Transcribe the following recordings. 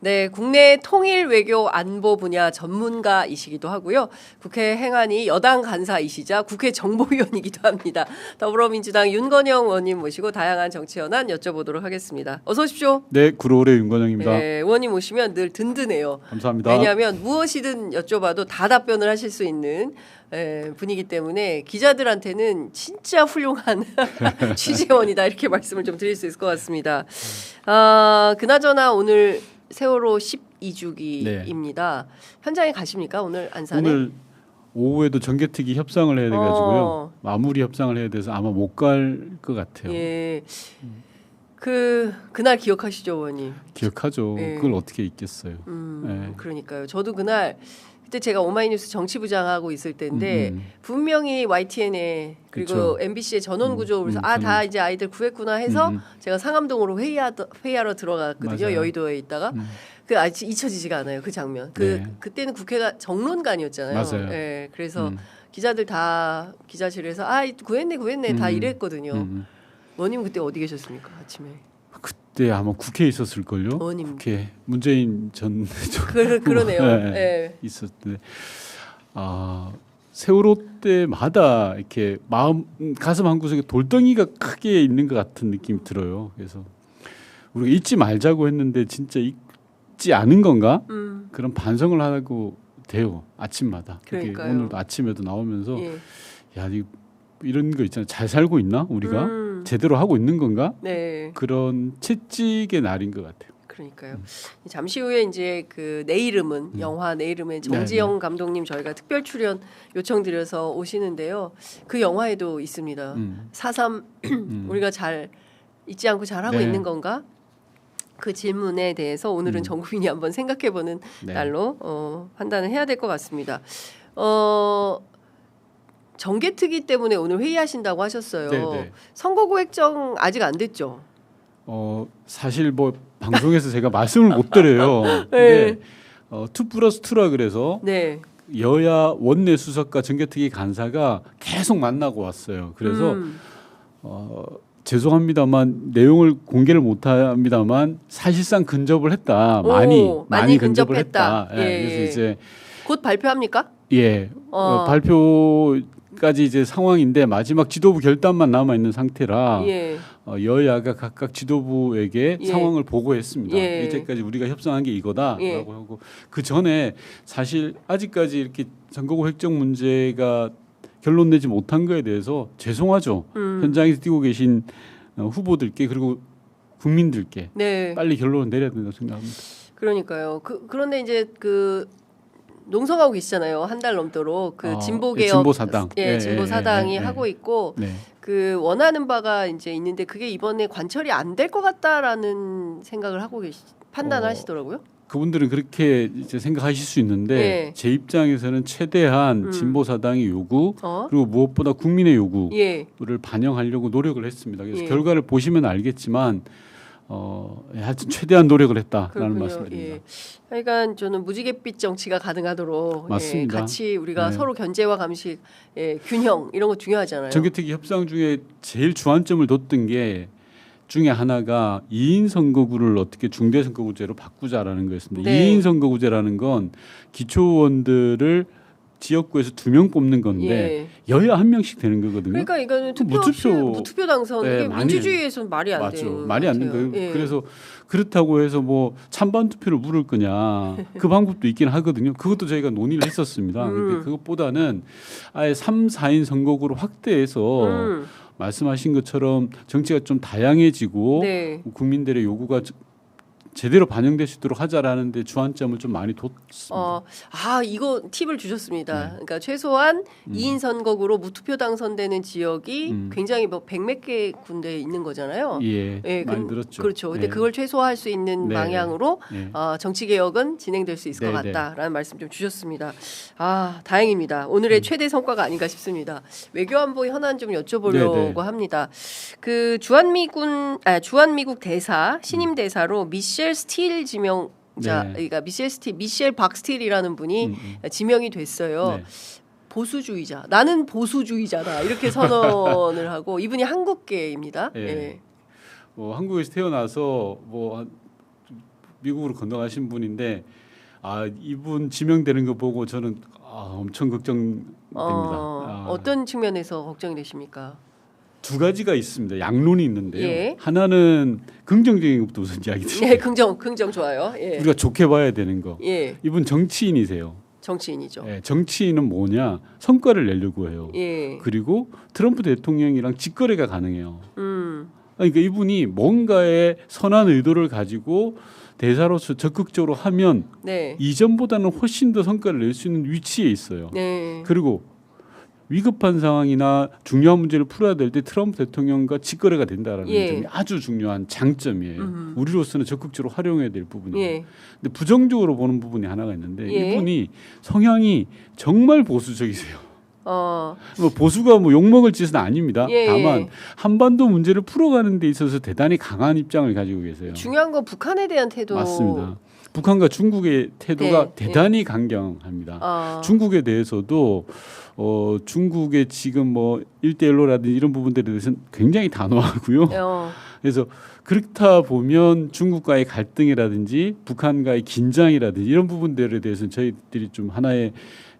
네, 국내 통일 외교 안보 분야 전문가이시기도 하고요. 국회 행안위 여당 간사이시자 국회 정보위원이기도 합니다. 더불어민주당 윤건영 의원님 모시고 다양한 정치 현안 여쭤보도록 하겠습니다. 어서 오십시오. 네, 구로울의 윤건영입니다. 네, 의원님 오시면 늘 든든해요. 감사합니다. 왜냐하면 무엇이든 여쭤봐도 다 답변을 하실 수 있는 분이기 때문에 기자들한테는 진짜 훌륭한 취재원이다 이렇게 말씀을 좀 드릴 수 있을 것 같습니다. 그나저나 오늘 세월호 12주기입니다. 네. 현장에 가십니까? 오늘 안산에? 오늘 오후에도 정개특위 협상을 해야 돼가지고요. 마무리 협상을 해야 돼서 아마 못 갈 것 같아요. 예. 그날 기억하시죠, 의원님? 기억하죠. 예. 그걸 어떻게 잊겠어요. 예. 그러니까요. 저도 그때 제가 오마이뉴스 정치부장하고 있을 때인데 분명히 YTN에 그리고 그쵸. MBC의 전원구조 그래서 다 이제 아이들 구했구나 해서 제가 상암동으로 회의하러 들어갔거든요. 맞아요. 여의도에 있다가 그 아직 잊혀지지가 않아요. 그 장면. 그때는 국회가 정론관이었잖아요. 맞아요. 네, 그래서 기자들 다 기자실에서 구했네 다 이랬거든요. 의원님 그때 어디 계셨습니까? 아침에. 그때 아마 국회에 있었을걸요. 의원님. 국회 문재인 전 그러네요. 네, 네. 있었는데 세월호 때마다 이렇게 가슴 한 구석에 돌덩이가 크게 있는 것 같은 느낌이 들어요. 그래서 우리가 잊지 말자고 했는데 진짜 잊지 않은 건가? 그런 반성을 하고 돼요. 아침마다. 그러니까요. 오늘도 아침에도 나오면서 예. 야 이런 거 있잖아요. 잘 살고 있나 우리가? 제대로 하고 있는 건가? 네. 그런 채찍의 날인 것 같아요. 그러니까요. 잠시 후에 이제 내 이름은 영화 내 이름은 정지영 감독님 저희가 특별 출연 요청드려서 오시는데요. 그 영화에도 있습니다. 4.3 우리가 잘 잊지 않고 잘 하고 있는 건가? 그 질문에 대해서 오늘은 전 국민이 한번 생각해보는 날로 판단을 해야 될 것 같습니다. 정개특위 때문에 오늘 회의하신다고 하셨어요. 네네. 선거구획정 아직 안 됐죠? 사실 방송에서 제가 말씀을 못 드려요. 근데 2+2라 그래서 여야 원내 수석과 정개특위 간사가 계속 만나고 왔어요. 그래서 죄송합니다만 내용을 공개를 못합니다만 사실상 근접을 했다. 많이 근접을 했다. 그래서 이제 곧 발표합니까? 예, 발표까지 이제 상황인데 마지막 지도부 결단만 남아 있는 상태라 여야가 각각 지도부에게 상황을 보고했습니다. 이제까지 우리가 협상한 게 이거다라고 하고 그 전에 사실 아직까지 이렇게 선거구 획정 문제가 결론 내지 못한 거에 대해서 죄송하죠. 현장에서 뛰고 계신 후보들께 그리고 국민들께 빨리 결론을 내려야 된다고 생각합니다. 그러니까요. 그런데 이제 농성하고 계시잖아요. 한 달 넘도록 진보개혁 진보사당, 진보사당이 하고 있고 원하는 바가 이제 있는데 그게 이번에 관철이 안 될 것 같다라는 생각을 하고 판단하시더라고요. 그분들은 그렇게 이제 생각하실 수 있는데 제 입장에서는 최대한 진보사당의 요구 그리고 무엇보다 국민의 요구를 반영하려고 노력을 했습니다. 그래서 결과를 보시면 알겠지만 하여튼 최대한 노력을 했다라는 말씀드립니다. 그러니까 저는 무지갯빛 정치가 가능하도록 맞습니다. 같이 우리가 서로 견제와 감시, 균형 이런 거 중요하잖아요. 정개특위 협상 중에 제일 주안점을 뒀던 게 중에 하나가 2인 선거구를 어떻게 중대 선거구제로 바꾸자라는 거였습니다. 2인 선거구제라는 건 기초의원들을 지역구에서 2명 뽑는 건데 여야 1명씩 되는 거거든요. 그러니까 이거는 무투표 당선 이게 민주주의에서는 말이 안 돼요. 말이 안 되는 거예요. 그래서 그렇다고 해서 찬반 투표를 물을 거냐 그 방법도 있긴 하거든요. 그것도 저희가 논의를 했었습니다. 근데 그것보다는 아예 3, 4인 선거구를 확대해서 말씀하신 것처럼 정치가 좀 다양해지고 국민들의 요구가 제대로 반영될 수 있도록 하자라는 데 주안점을 좀 많이 뒀습니다. 이거 팁을 주셨습니다. 그러니까 최소한 2인 선거구로 무투표 당선되는 지역이 굉장히 100몇 개 군데 있는 거잖아요. 많이 들었죠. 그렇죠. 근데 그걸 최소화할 수 있는 방향으로 정치 개혁은 진행될 수 있을 것 같다라는 말씀 좀 주셨습니다. 다행입니다. 오늘의 최대 성과가 아닌가 싶습니다. 외교안보 현안 좀 여쭤보려고 합니다. 주한미국 대사 신임 대사로 미셸 스틸 지명자, 그러니까 미셸 박스틸이라는 분이 지명이 됐어요. 보수주의자, 나는 보수주의자다 이렇게 선언을 하고 이분이 한국계입니다. 한국에서 태어나서 미국으로 건너가신 분인데 이분 지명되는 거 보고 저는 엄청 걱정됩니다. 어떤 측면에서 걱정이 되십니까? 두 가지가 있습니다. 양론이 있는데요. 하나는 긍정적인 것부터 우선 이야기 드릴게요. 네, 긍정 좋아요. 우리가 좋게 봐야 되는 거. 이분 정치인이세요. 정치인이죠. 정치인은 뭐냐? 성과를 내려고 해요. 그리고 트럼프 대통령이랑 직거래가 가능해요. 그러니까 이분이 뭔가의 선한 의도를 가지고 대사로서 적극적으로 하면 이전보다는 훨씬 더 성과를 낼 수 있는 위치에 있어요. 그리고 위급한 상황이나 중요한 문제를 풀어야 될 때 트럼프 대통령과 직거래가 된다라는 점이 아주 중요한 장점이에요. 우리로서는 적극적으로 활용해야 될 부분이에요. 근데 부정적으로 보는 부분이 하나가 있는데 이분이 성향이 정말 보수적이세요. 뭐 보수가 뭐 욕먹을 짓은 아닙니다. 다만 한반도 문제를 풀어가는 데 있어서 대단히 강한 입장을 가지고 계세요. 중요한 건 북한에 대한 태도. 맞습니다. 북한과 중국의 태도가 대단히 강경합니다. 중국에 대해서도 중국의 지금 뭐 1대1로라든지 이런 부분들에 대해서는 굉장히 단호하고요. 그래서 그렇다 보면 중국과의 갈등이라든지 북한과의 긴장이라든지 이런 부분들에 대해서는 저희들이 좀 하나의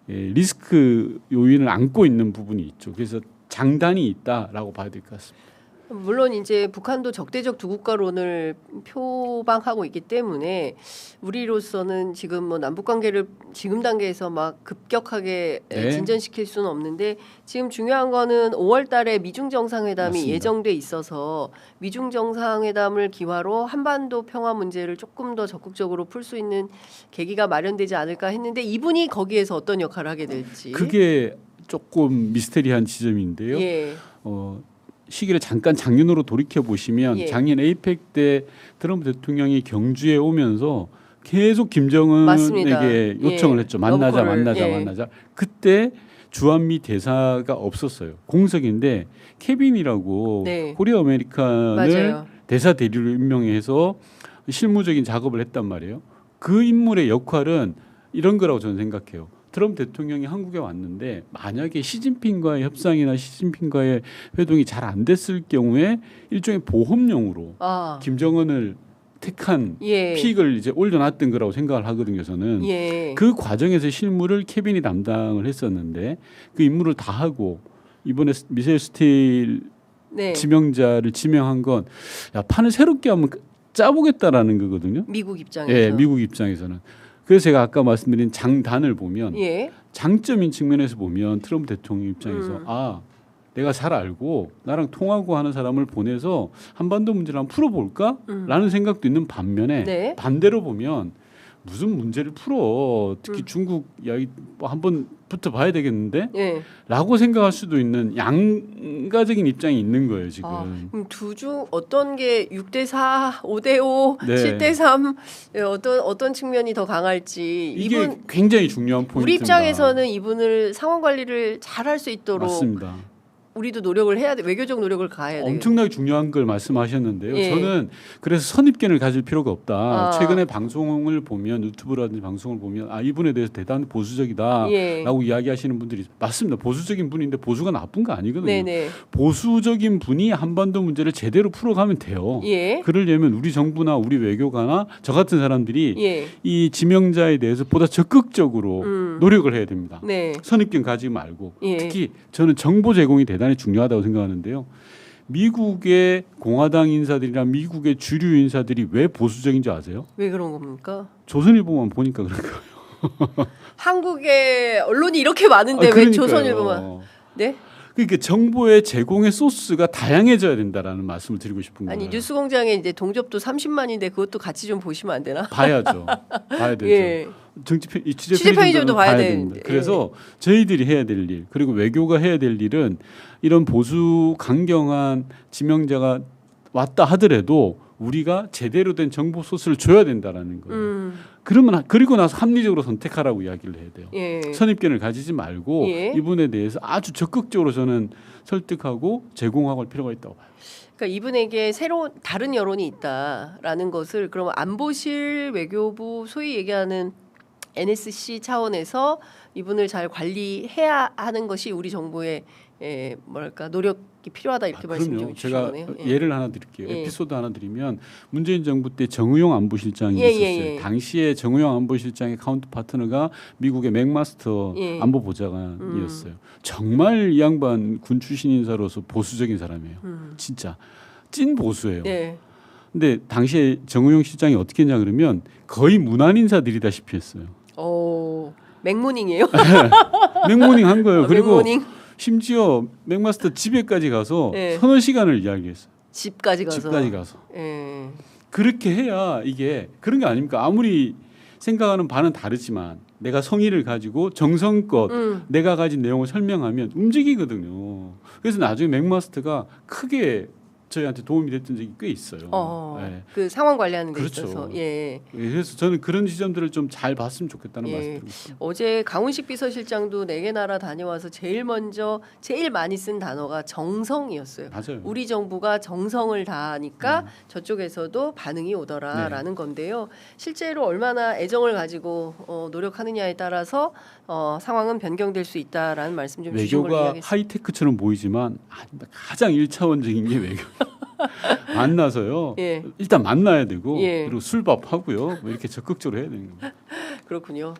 리스크 요인을 안고 있는 부분이 있죠. 그래서 장단이 있다라고 봐야 될 것 같습니다. 물론 이제 북한도 적대적 두 국가론을 표방하고 있기 때문에 우리로서는 지금 뭐 남북 관계를 지금 단계에서 막 급격하게 진전시킬 수는 없는데 지금 중요한 거는 5월달에 미중 정상회담이 맞습니다. 예정돼 있어서 미중 정상회담을 기화로 한반도 평화 문제를 조금 더 적극적으로 풀 수 있는 계기가 마련되지 않을까 했는데 이분이 거기에서 어떤 역할을 하게 될지 그게 조금 미스테리한 지점인데요. 시기를 잠깐 작년으로 돌이켜 보시면 작년 에이펙 때 트럼프 대통령이 경주에 오면서 계속 김정은에게 요청을 했죠. 만나자. 그때 주한미 대사가 없었어요. 공석인데 케빈이라고 코리아 아메리칸을 대사 대리로 임명해서 실무적인 작업을 했단 말이에요. 그 인물의 역할은 이런 거라고 저는 생각해요. 트럼프 대통령이 한국에 왔는데 만약에 시진핑과의 협상이나 시진핑과의 회동이 잘 안 됐을 경우에 일종의 보험용으로 김정은을 택한 픽을 이제 올려놨던 거라고 생각을 하거든요. 저는 그 과정에서 실무를 케빈이 담당을 했었는데 그 임무를 다 하고 이번에 미셸 스틸 지명자를 지명한 건 판을 새롭게 한번 짜보겠다라는 거거든요. 미국 입장에서. 미국 입장에서는. 그래서 제가 아까 말씀드린 장단을 보면 장점인 측면에서 보면 트럼프 대통령 입장에서 내가 잘 알고 나랑 통하고 하는 사람을 보내서 한반도 문제를 한번 풀어볼까라는 생각도 있는 반면에 반대로 보면 무슨 문제를 풀어 특히 중국 이야기 한번 붙어봐야 되겠는데 라고 생각할 수도 있는 양가적인 입장이 있는 거예요 지금. 그럼 두중 어떤 게 6대4, 5대5, 7대3 어떤 측면이 더 강할지 이게 이분 굉장히 중요한 포인트입니다. 우리 입장에서는 이분을 상황 관리를 잘할 수 있도록 맞습니다. 우리도 노력을 해야 돼. 외교적 노력을 가해야 돼요. 엄청나게 중요한 걸 말씀하셨는데요. 저는 그래서 선입견을 가질 필요가 없다. 최근에 방송을 보면 유튜브라든지 방송을 보면 이분에 대해서 대단히 보수적이다라고 이야기하시는 분들이 맞습니다. 보수적인 분인데 보수가 나쁜 거 아니거든요. 보수적인 분이 한반도 문제를 제대로 풀어가면 돼요. 그러려면 우리 정부나 우리 외교가나 저 같은 사람들이 이 지명자에 대해서 보다 적극적으로 노력을 해야 됩니다. 선입견 가지지 말고 특히 저는 정보 제공이 대단히 중요하다고 생각하는데요. 미국의 공화당 인사들이나 미국의 주류 인사들이 왜 보수적인지 아세요? 왜 그런 겁니까? 조선일보만 보니까 그런 거예요. 한국의 언론이 이렇게 많은데 왜 조선일보만? 네? 그러니까 정보의 제공의 소스가 다양해져야 된다라는 말씀을 드리고 싶은 거예요. 아니 뉴스공장에 이제 동접도 30만인데 그것도 같이 좀 보시면 안 되나? 봐야죠. 봐야 되죠. 취재 편의점도 봐야 되는데. 그래서 저희들이 해야 될 일, 그리고 외교가 해야 될 일은 이런 보수 강경한 지명자가 왔다 하더라도 우리가 제대로 된 정보 소스를 줘야 된다라는 거예요. 그러면 그리고 나서 합리적으로 선택하라고 이야기를 해야 돼요. 선입견을 가지지 말고 이분에 대해서 아주 적극적으로 저는 설득하고 제공하고 할 필요가 있다고 봐요. 그러니까 이분에게 새로운 다른 여론이 있다라는 것을 그러면 안보실 외교부 소위 얘기하는 NSC 차원에서 이분을 잘 관리해야 하는 것이 우리 정부의 뭐랄까 노력이 받기 필요하다 이렇게 말씀 좀 주시네요. 제가 예를 하나 드릴게요. 에피소드 하나 드리면 문재인 정부 때 정의용 안보실장이 있었어요. 당시에 정의용 안보실장의 카운터 파트너가 미국의 맥마스터 안보보좌관이었어요. 정말 이 양반 군 출신 인사로서 보수적인 사람이에요. 진짜 찐 보수예요. 근데 당시에 정의용 실장이 어떻게 했냐 그러면 거의 문안 인사들이다시피 했어요. 맥모닝이에요? 맥모닝 한 거예요. 그리고 맥모닝? 심지어 맥마스터 집에까지 가서 서너 시간을 이야기했어요. 집까지 가서. 그렇게 해야 이게 그런 게 아닙니까? 아무리 생각하는 바는 다르지만 내가 성의를 가지고 정성껏 내가 가진 내용을 설명하면 움직이거든요. 그래서 나중에 맥마스터가 크게 저희한테 도움이 됐던 적이 꽤 있어요. 그 상황 관리하는 데 그렇죠. 있어서. 그래서 저는 그런 지점들을 좀 잘 봤으면 좋겠다는 말씀드리고 있습니다. 어제 강훈식 비서실장도 4개 나라 다녀와서 제일 많이 쓴 단어가 정성이었어요. 맞아요. 우리 정부가 정성을 다하니까 저쪽에서도 반응이 오더라라는 건데요. 실제로 얼마나 애정을 가지고 노력하느냐에 따라서 상황은 변경될 수 있다라는 말씀 좀 주신 걸로 이야기했습니다. 외교가 하이테크처럼 보이지만 가장 1차원적인 게 외교. 만나서요. 일단 만나야 되고 그리고 술밥 하고요. 뭐 이렇게 적극적으로 해야 되는 겁니다. 그렇군요.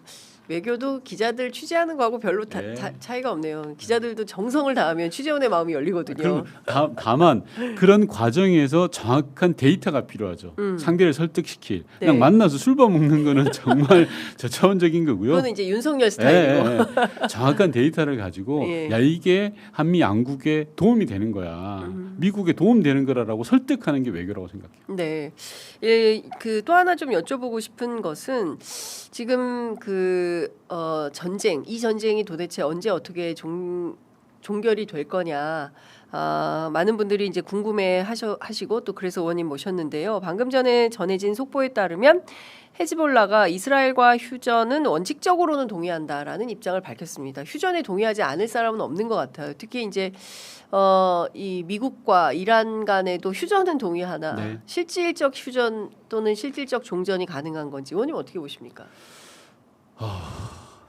외교도 기자들 취재하는 거하고 별로 차이가 없네요. 기자들도 정성을 다하면 취재원의 마음이 열리거든요. 다만 그런 과정에서 정확한 데이터가 필요하죠. 상대를 설득시킬. 그냥 만나서 술밥 먹는 거는 정말 저차원적인 거고요. 그거는 이제 윤석열 스타일이고. 정확한 데이터를 가지고 야 이게 한미 양국에 도움이 되는 거야. 미국에 도움되는 거라고 설득하는 게 외교라고 생각해요. 네. 그 또 하나 좀 여쭤보고 싶은 것은 지금 전쟁, 이 전쟁이 도대체 언제 어떻게 종결이 될 거냐. 많은 분들이 이제 궁금해 하시고 또 그래서 의원님 모셨는데요. 방금 전에 전해진 속보에 따르면 헤즈볼라가 이스라엘과 휴전은 원칙적으로는 동의한다라는 입장을 밝혔습니다. 휴전에 동의하지 않을 사람은 없는 것 같아요. 특히 이제 이 미국과 이란 간에도 휴전은 동의하나 실질적 휴전 또는 실질적 종전이 가능한 건지 의원님 어떻게 보십니까?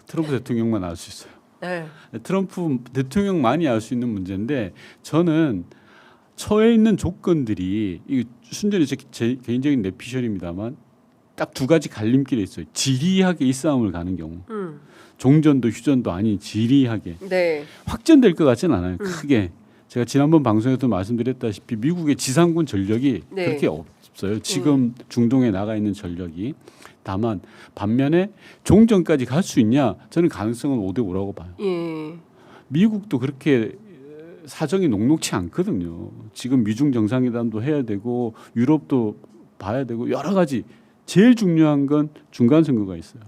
트럼프 대통령만 알 수 있어요. 트럼프 대통령만이 알 수 있는 문제인데 저는 처해 있는 조건들이 순전히 제 개인적인 내피셜입니다만 딱 두 가지 갈림길에 있어요. 지리하게 이 싸움을 가는 경우 종전도 휴전도 아닌 지리하게 확전될 것 같지는 않아요. 크게 제가 지난번 방송에도 말씀드렸다시피 미국의 지상군 전력이 그렇게 없어요. 지금 중동에 나가 있는 전력이. 다만 반면에 종전까지 갈 수 있냐? 저는 가능성은 5대5라고 봐요. 미국도 그렇게 사정이 녹록치 않거든요. 지금 미중 정상회담도 해야 되고 유럽도 봐야 되고 여러 가지. 제일 중요한 건 중간 선거가 있어요.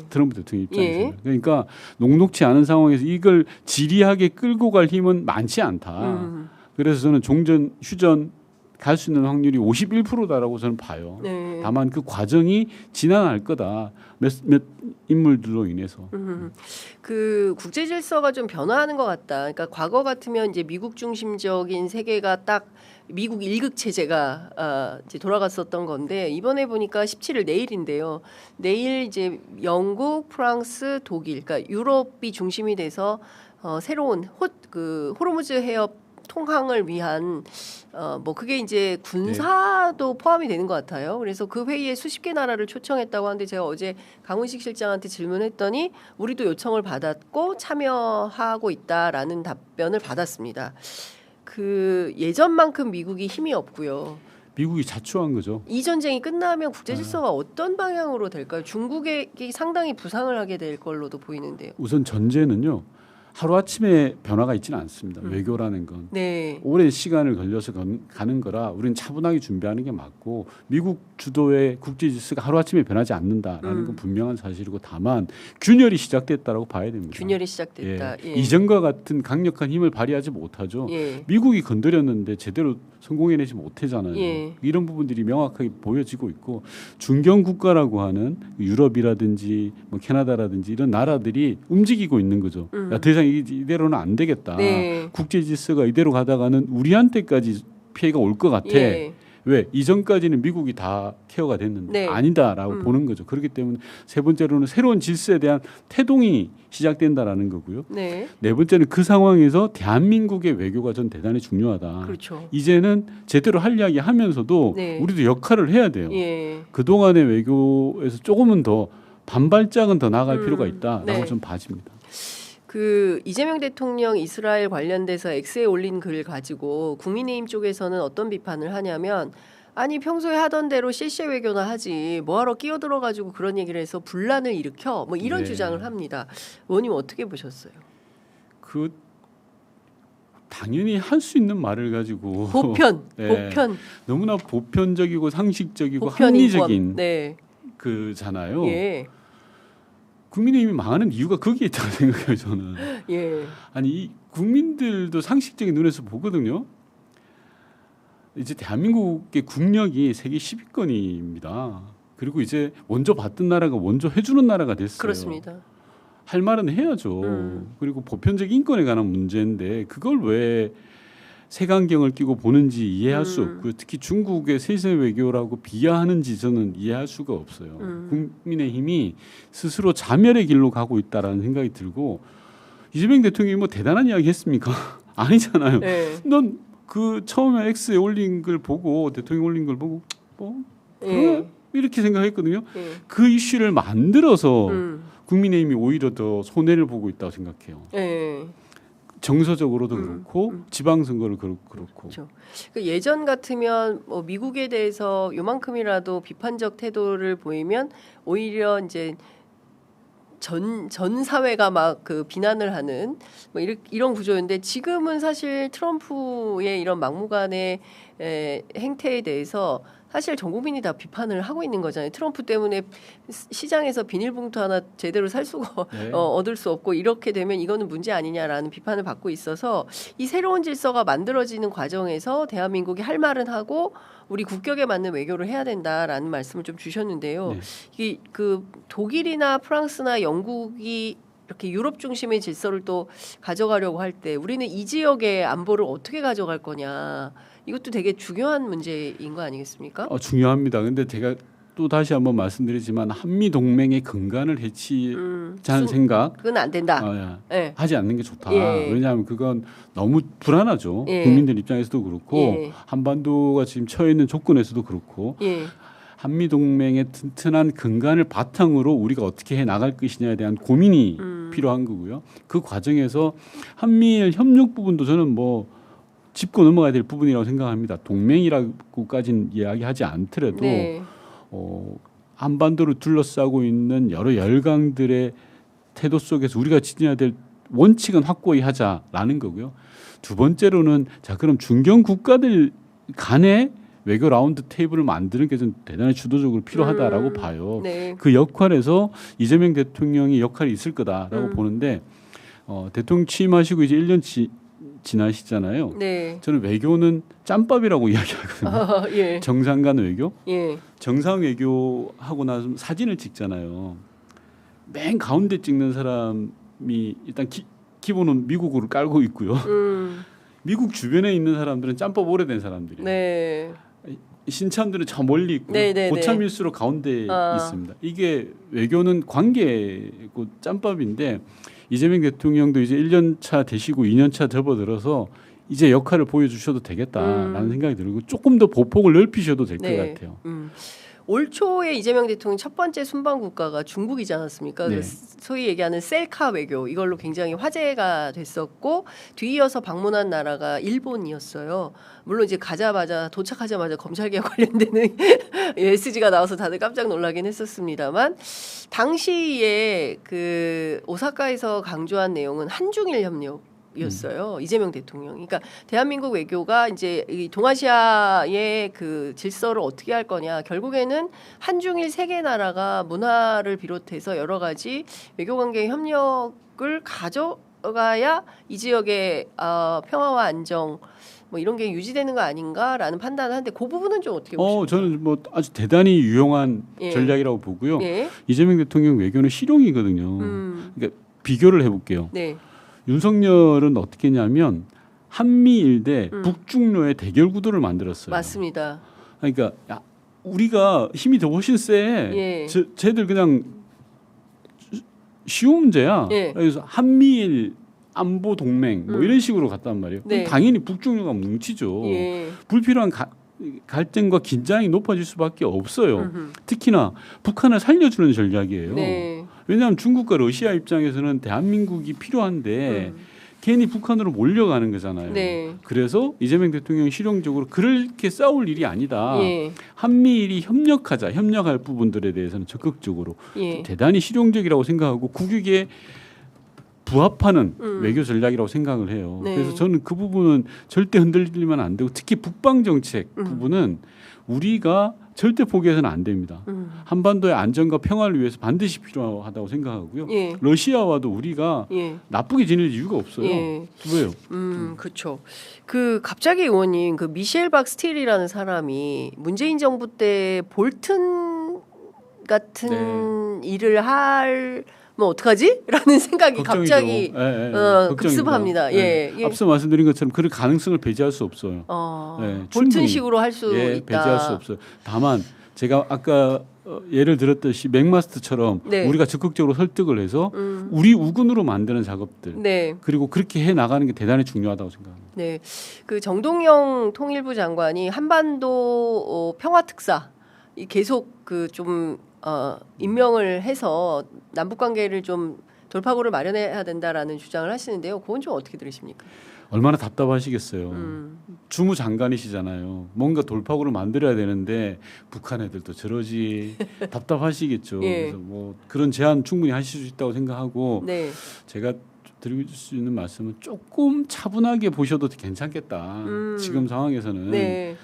트럼프 대통령 입장에서. 그러니까 녹록치 않은 상황에서 이걸 지리하게 끌고 갈 힘은 많지 않다. 그래서 저는 종전, 휴전 갈 수 있는 확률이 51%다라고 저는 봐요. 다만 그 과정이 지난할 거다. 몇 인물들로 인해서. 그 국제 질서가 좀 변화하는 것 같다. 그러니까 과거 같으면 이제 미국 중심적인 세계가 딱 미국 일극 체제가 이제 돌아갔었던 건데 이번에 보니까 17일 내일인데요. 내일 이제 영국, 프랑스, 독일, 그러니까 유럽이 중심이 돼서 새로운 호르무즈 해협 통항을 위한 뭐 그게 이제 군사도 포함이 되는 것 같아요. 그래서 그 회의에 수십 개 나라를 초청했다고 하는데 제가 어제 강훈식 실장한테 질문했더니 우리도 요청을 받았고 참여하고 있다라는 답변을 받았습니다. 그 예전만큼 미국이 힘이 없고요. 미국이 자초한 거죠. 이 전쟁이 끝나면 국제 질서가 어떤 방향으로 될까요? 중국이 상당히 부상을 하게 될 걸로도 보이는데요. 우선 전제는요. 하루아침에 변화가 있지는 않습니다. 외교라는 건 오랜 시간을 걸려서 가는 거라 우리는 차분하게 준비하는 게 맞고 미국 주도의 국제 질서가 하루아침에 변하지 않는다라는 건 분명한 사실이고 다만 균열이 시작됐다라고 봐야 됩니다. 균열이 시작됐다. 이전과 같은 강력한 힘을 발휘하지 못하죠. 미국이 건드렸는데 제대로 성공해내지 못하잖아요. 이런 부분들이 명확하게 보여지고 있고 중견 국가라고 하는 유럽이라든지 뭐 캐나다라든지 이런 나라들이 움직이고 있는 거죠. 야, 더 이상 이대로는 안 되겠다. 국제 질서가 이대로 가다가는 우리한테까지 피해가 올 것 같아. 왜 이전까지는 미국이 다 케어가 됐는데 네. 아니다라고 보는 거죠. 그렇기 때문에 세 번째로는 새로운 질서에 대한 태동이 시작된다라는 거고요. 네. 네 번째는 그 상황에서 대한민국의 외교가 전 대단히 중요하다. 그렇죠. 이제는 제대로 할 이야기 하면서도 네. 우리도 역할을 해야 돼요. 예. 그동안의 외교에서 조금은 더 반발짝은 더 나아갈 필요가 있다라고 네. 좀 봐집니다. 그 이재명 대통령 이스라엘 관련돼서 X에 올린 글 가지고 국민의힘 쪽에서는 어떤 비판을 하냐면 아니 평소에 하던 대로 실시 외교나 하지 뭐하러 끼어들어 가지고 그런 얘기를 해서 분란을 일으켜 뭐 이런 네. 주장을 합니다. 의원님 어떻게 보셨어요? 그 당연히 할 수 있는 말을 가지고 보편, 네. 보편, 너무나 보편적이고 상식적이고 보편 합리적인 인권. 네. 그잖아요. 예. 국민의힘이 망하는 이유가 거기에 있다고 생각해요. 저는. 예. 아니 이 국민들도 상식적인 눈에서 보거든요. 이제 대한민국의 국력이 세계 10위권입니다. 그리고 이제 먼저 받던 나라가 먼저 해주는 나라가 됐어요. 그렇습니다. 할 말은 해야죠. 그리고 보편적 인권에 관한 문제인데 그걸 왜 색안경을 끼고 보는지 이해할 수 없고요. 특히 중국의 세세 외교라고 비하하는지 저는 이해할 수가 없어요. 국민의힘이 스스로 자멸의 길로 가고 있다라는 생각이 들고 이재명 대통령이 뭐 대단한 이야기 했습니까? 아니잖아요. 네. 넌 그 처음에 X에 올린 걸 보고 대통령 올린 걸 보고 그래? 이렇게 생각했거든요. 그 이슈를 만들어서 국민의힘이 오히려 더 손해를 보고 있다고 생각해요. 정서적으로도 그렇고 지방선거를 그렇고. 그렇죠. 예전 같으면 뭐 미국에 대해서 요만큼이라도 비판적 태도를 보이면 오히려 이제 전 사회가 막 그 비난을 하는 뭐 이런 구조인데 지금은 사실 트럼프의 이런 막무가내 행태에 대해서 사실 전 국민이 다 비판을 하고 있는 거잖아요. 트럼프 때문에 시장에서 비닐봉투 하나 제대로 살 수가 네. 얻을 수 없고 이렇게 되면 이거는 문제 아니냐라는 비판을 받고 있어서 이 새로운 질서가 만들어지는 과정에서 대한민국이 할 말은 하고 우리 국격에 맞는 외교를 해야 된다라는 말씀을 좀 주셨는데요. 네. 이 그 독일이나 프랑스나 영국이 이렇게 유럽 중심의 질서를 또 가져가려고 할 때 우리는 이 지역의 안보를 어떻게 가져갈 거냐. 이것도 되게 중요한 문제인 거 아니겠습니까? 중요합니다. 근데 제가 또 다시 한번 말씀드리지만 한미 동맹의 근간을 해치자는 생각 그건 안 된다. 네. 하지 않는 게 좋다. 예. 왜냐하면 그건 너무 불안하죠. 예. 국민들 입장에서도 그렇고 예. 한반도가 지금 처해 있는 조건에서도 그렇고 예. 한미 동맹의 튼튼한 근간을 바탕으로 우리가 어떻게 해 나갈 것이냐에 대한 고민이 필요한 거고요. 그 과정에서 한미일 협력 부분도 저는 뭐 짚고 넘어가야 될 부분이라고 생각합니다. 동맹이라고까지는 이야기하지 않더라도 네. 한반도를 둘러싸고 있는 여러 열강들의 태도 속에서 우리가 지켜야 될 원칙은 확고히 하자라는 거고요. 두 번째로는 자 그럼 중견 국가들 간의 외교 라운드 테이블을 만드는 게 좀 대단히 주도적으로 필요하다라고 봐요. 네. 그 역할에서 이재명 대통령이 역할이 있을 거다라고 보는데 대통령 취임하시고 이제 1년 지나시잖아요. 네. 저는 외교는 짬밥이라고 이야기하거든요. 예. 정상 간 외교. 예. 정상 외교하고 나서 사진을 찍잖아요. 맨 가운데 찍는 사람이 일단 기본은 미국으로 깔고 있고요. 미국 주변에 있는 사람들은 짬밥 오래된 사람들이에요. 네. 신참들은 저 멀리 있고 고참일수록 가운데 있습니다. 이게 외교는 관계고 짬밥인데 이재명 대통령도 이제 1년 차 되시고 2년 차 접어들어서 이제 역할을 보여주셔도 되겠다라는 생각이 들고 조금 더 보폭을 넓히셔도 될 것 같아요. 올 초에 이재명 대통령 첫 번째 순방 국가가 중국이지 않았습니까? 네. 소위 얘기하는 셀카 외교 이걸로 굉장히 화제가 됐었고 뒤이어서 방문한 나라가 일본이었어요. 물론 이제 도착하자마자 검찰개혁 관련되는 SG가 나와서 다들 깜짝 놀라긴 했었습니다만 당시에 그 오사카에서 강조한 내용은 한중일 협력. 였어요. 이재명 대통령. 그러니까 대한민국 외교가 이제 이 동아시아의 그 질서를 어떻게 할 거냐. 결국에는 한중일 세 개 나라가 문화를 비롯해서 여러 가지 외교 관계 협력을 가져가야 이 지역의 평화와 안정 뭐 이런 게 유지되는 거 아닌가라는 판단을 하는데 그 부분은 좀 어떻게 보십니까? 저는 뭐 아주 대단히 유용한 전략이라고 보고요. 이재명 대통령 외교는 실용이거든요. 그러니까 비교를 해볼게요. 네. 윤석열은 어떻게 했냐면 한미일 대 북중로의 대결 구도를 만들었어요. 맞습니다. 그러니까 야, 우리가 힘이 더 훨씬 세. 예. 쟤들 그냥 쉬운 문제야. 예. 그래서 한미일 안보 동맹 뭐 이런 식으로 갔단 말이에요. 네. 그럼 당연히 북중로가 뭉치죠. 예. 불필요한 갈등과 긴장이 높아질 수밖에 없어요. 특히나 북한을 살려주는 전략이에요. 네. 왜냐하면 중국과 러시아 입장에서는 대한민국이 필요한데 괜히 북한으로 몰려가는 거잖아요. 네. 그래서 이재명 대통령이 실용적으로 그렇게 싸울 일이 아니다. 예. 한미일이 협력할 부분들에 대해서는 적극적으로 예. 대단히 실용적이라고 생각하고 국익에 부합하는 외교 전략이라고 생각을 해요. 네. 그래서 저는 그 부분은 절대 흔들리면 안 되고 특히 북방 정책 부분은 우리가 절대 포기해서는 안 됩니다. 한반도의 안전과 평화를 위해서 반드시 필요하다고 생각하고요. 예. 러시아와도 우리가 예. 나쁘게 지낼 이유가 없어요. 예. 왜요? 그렇죠. 그 갑자기 의원님 그 미셸 박스틸이라는 사람이 문재인 정부 때 볼튼 같은 일을 할 뭐 어떡하지? 라는 생각이 걱정이죠. 갑자기 급습합니다. 예. 예. 앞서 말씀드린 것처럼 그 가능성을 배제할 수 없어요. 볼튼식으로 할 수 예, 있다. 배제할 수 없어요. 다만 제가 아까 예를 들었듯이 맥마스터처럼 네. 우리가 적극적으로 설득을 해서 우리 우군으로 만드는 작업들 네. 그리고 그렇게 해 나가는 게 대단히 중요하다고 생각합니다. 네, 그 정동영 통일부 장관이 한반도 평화 특사 계속 그 좀 임명을 해서 남북 관계를 좀 돌파구를 마련해야 된다라는 주장을 하시는데요. 그건 좀 어떻게 들으십니까? 얼마나 답답하시겠어요. 주무장관이시잖아요. 뭔가 돌파구를 만들어야 되는데 북한 애들도 저러지 답답하시겠죠. 예. 그래서 뭐 그런 제안 충분히 하실 수 있다고 생각하고 네. 제가 드릴 수 있는 말씀은 조금 차분하게 보셔도 괜찮겠다. 지금 상황에서는 네.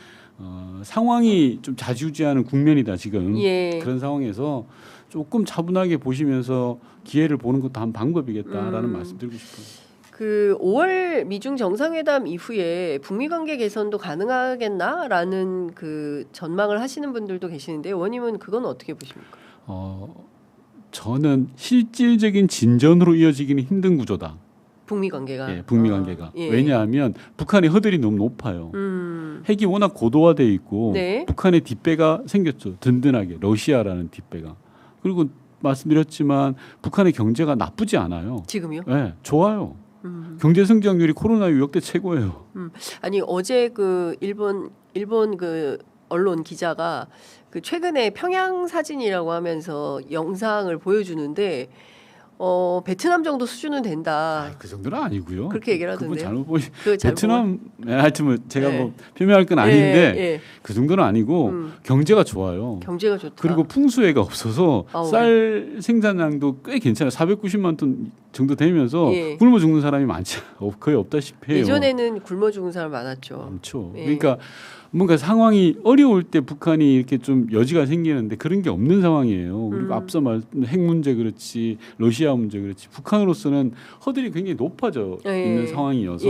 상황이 좀 좌지우지하는 국면이다 지금. 예. 그런 상황에서 조금 차분하게 보시면서 기회를 보는 것도 한 방법이겠다라는 말씀 드리고 싶어요. 그 5월 미중 정상회담 이후에 북미 관계 개선도 가능하겠나라는 그 전망을 하시는 분들도 계시는데 의원님은 그건 어떻게 보십니까? 저는 실질적인 진전으로 이어지기는 힘든 구조다. 북미 관계가. 예, 북미 관계가. 예. 왜냐하면 북한의 허들이 너무 높아요. 핵이 워낙 고도화돼 있고 네. 북한의 뒷배가 생겼죠. 든든하게 러시아라는 뒷배가. 그리고 말씀드렸지만 북한의 경제가 나쁘지 않아요. 지금요? 네, 좋아요. 경제 성장률이 코로나 이후 역대 최고예요. 아니 어제 그 일본 그 언론 기자가 그 최근에 평양 사진이라고 하면서 영상을 보여주는데 베트남 정도 수준은 된다. 그 정도는 아니고요. 그렇게 얘기를 하던데요. 잘못 보시. 베트남 하여튼 뭐 제가 네. 뭐 표명할 건 아닌데 예. 그 정도는 아니고 경제가 좋아요. 경제가 좋다. 그리고 풍수해가 없어서 쌀 생산량도 꽤 괜찮아요. 490만 톤 정도 되면서 예. 굶어 죽는 사람이 많지 거의 없다시피 해요. 예전에는 굶어 죽은 사람 많았죠. 많죠. 예. 그러니까 뭔가 상황이 어려울 때 북한이 이렇게 좀 여지가 생기는데 그런 게 없는 상황이에요. 그리고 앞서 말했던 핵 문제 그렇지 러시아 문제 그렇지 북한으로서는 허들이 굉장히 높아져 있는 상황이어서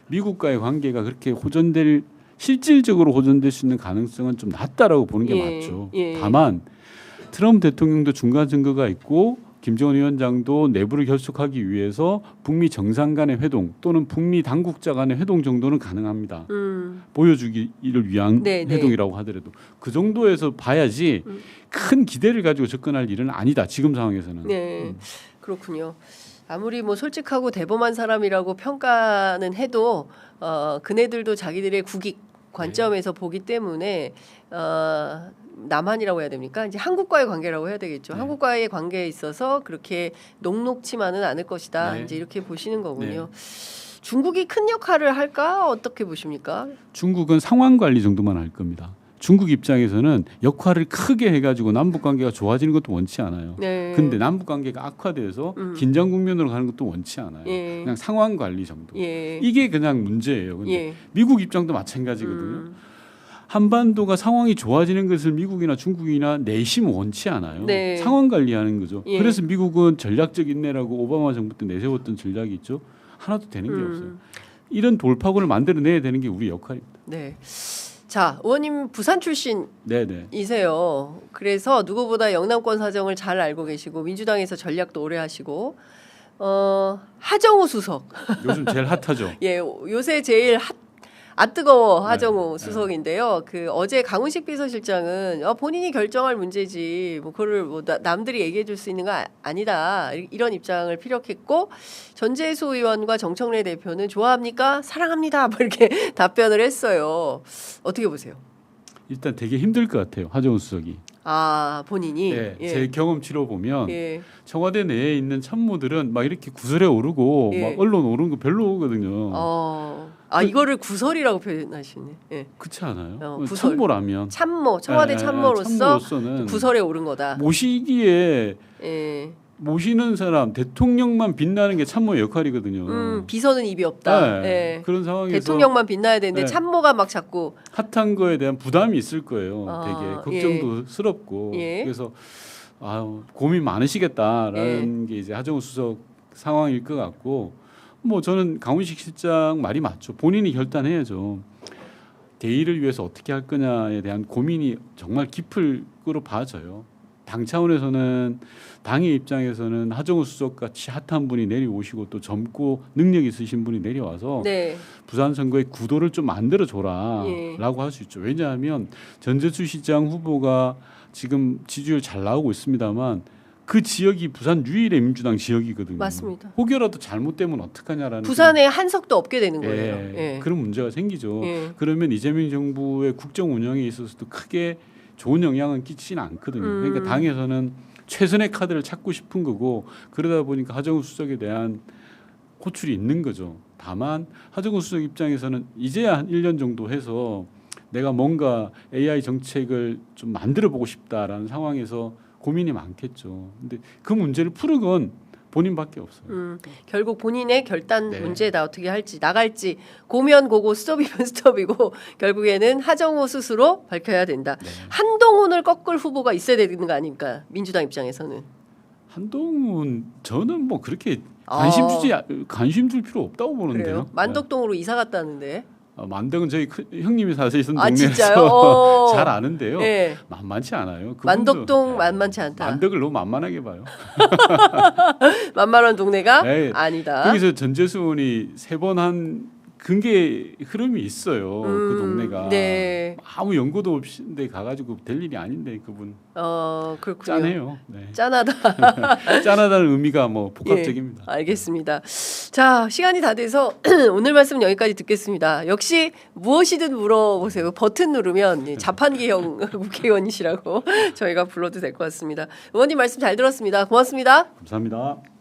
미국과의 관계가 그렇게 실질적으로 호전될 수 있는 가능성은 좀 낮다라고 보는 게 맞죠. 다만 트럼프 대통령도 중간 선거가 있고 김정은 위원장도 내부를 결속하기 위해서 북미 정상 간의 회동 또는 북미 당국자 간의 회동 정도는 가능합니다. 보여주기를 위한 회동이라고 하더라도 그 정도에서 봐야지 큰 기대를 가지고 접근할 일은 아니다. 지금 상황에서는. 네, 그렇군요. 아무리 뭐 솔직하고 대범한 사람이라고 평가는 해도 그네들도 자기들의 국익 관점에서 보기 때문에 남한이라고 해야 됩니까? 이제 한국과의 관계라고 해야 되겠죠. 한국과의 관계에 있어서 그렇게 녹록치만은 않을 것이다. 이제 이렇게 보시는 거군요. 중국이 큰 역할을 할까? 어떻게 보십니까? 중국은 상황 관리 정도만 할 겁니다. 중국 입장에서는 역할을 크게 해가지고 남북 관계가 좋아지는 것도 원치 않아요. 근데 남북 관계가 악화돼서 긴장 국면으로 가는 것도 원치 않아요. 그냥 상황 관리 정도. 이게 그냥 문제예요. 근데 미국 입장도 마찬가지거든요. 한반도가 상황이 좋아지는 것을 미국이나 중국이나 내심 원치 않아요. 상황 관리하는 거죠. 그래서 미국은 전략적 인내라고 오바마 정부 때 내세웠던 전략이 있죠. 하나도 되는 게 없어요. 이런 돌파구를 만들어내야 되는 게 우리 역할입니다. 네. 자, 의원님 부산 출신이세요. 그래서 누구보다 영남권 사정을 잘 알고 계시고 민주당에서 전략도 오래 하시고 하정우 수석. 요즘 제일 핫하죠. 예, 요새 제일 뜨거워 하정우 수석인데요. 그 어제 강훈식 비서실장은 본인이 결정할 문제지 뭐 그거를 뭐 남들이 얘기해줄 수 있는 거 아니다 이런 입장을 피력했고 전재수 의원과 정청래 대표는 좋아합니까? 사랑합니다. 뭐 이렇게 답변을 했어요. 어떻게 보세요? 일단 되게 힘들 것 같아요. 하정우 수석이. 본인이 네, 제 경험치로 보면 청와대 내에 있는 참모들은 막 이렇게 구설에 오르고 막 언론 오르는 거 별로거든요. 이거를 구설이라고 표현하시네. 그렇지 않아요? 참모라면 청와대 참모로서는 구설에 오른 거다. 모시기에 모시는 사람 대통령만 빛나는 게 참모의 역할이거든요. 비서는 입이 없다. 그런 상황에서 대통령만 빛나야 되는데 참모가 막 자꾸 핫한 거에 대한 부담이 있을 거예요. 되게 걱정도 스럽고 그래서 고민 많으시겠다라는 게 이제 하정우 수석 상황일 것 같고 뭐 저는 강훈식 실장 말이 맞죠. 본인이 결단해야죠. 대의를 위해서 어떻게 할 거냐에 대한 고민이 정말 깊을 거로 봐져요. 당 차원에서는 당의 입장에서는 하정우 수석 같이 핫한 분이 내려오시고 또 젊고 능력 있으신 분이 내려와서 부산 선거의 구도를 좀 만들어 줘라라고 할 수 있죠. 왜냐하면 전재수 시장 후보가 지금 지지율 잘 나오고 있습니다만 그 지역이 부산 유일의 민주당 지역이거든요. 맞습니다. 혹여라도 잘못되면 어떡하냐라는 부산에 한석도 없게 되는 거예요. 그런 문제가 생기죠. 그러면 이재명 정부의 국정 운영에 있어서도 크게 좋은 영향은 끼치지는 않거든요. 그러니까 당에서는 최선의 카드를 찾고 싶은 거고 그러다 보니까 하정우 수석에 대한 호출이 있는 거죠. 다만 하정우 수석 입장에서는 이제야 한 1년 정도 해서 내가 뭔가 AI 정책을 좀 만들어 보고 싶다라는 상황에서 고민이 많겠죠. 근데 그 문제를 푸는 건 본인밖에 없어요. 결국 본인의 결단 문제다. 어떻게 할지 나갈지 고면 고고 스톱이면 스톱이고 결국에는 하정우 스스로 밝혀야 된다. 한동훈을 꺾을 후보가 있어야 되는 거 아닙니까? 민주당 입장에서는. 한동훈 저는 뭐 그렇게 관심 줄 필요 없다고 보는데요. 그래요? 만덕동으로 이사 갔다는데. 만덕은 저희 형님이 사시던 동네에서 잘 아는데요. 만만치 않아요. 만덕동 만만치 않다. 만덕을 너무 만만하게 봐요. 만만한 동네가 아니다. 거기서 전재수 의원이 3번 한 근게 흐름이 있어요. 그 동네가 아무 연고도 없이인데 가가지고 될 일이 아닌데 그분. 그렇군요. 짠해요. 짠하다. 짠하다는 의미가 뭐 복합적입니다. 알겠습니다. 자, 시간이 다 돼서 오늘 말씀 여기까지 듣겠습니다. 역시 무엇이든 물어보세요. 버튼 누르면 자판기형 국회의원이시라고 저희가 불러도 될 것 같습니다. 의원님 말씀 잘 들었습니다. 고맙습니다. 감사합니다.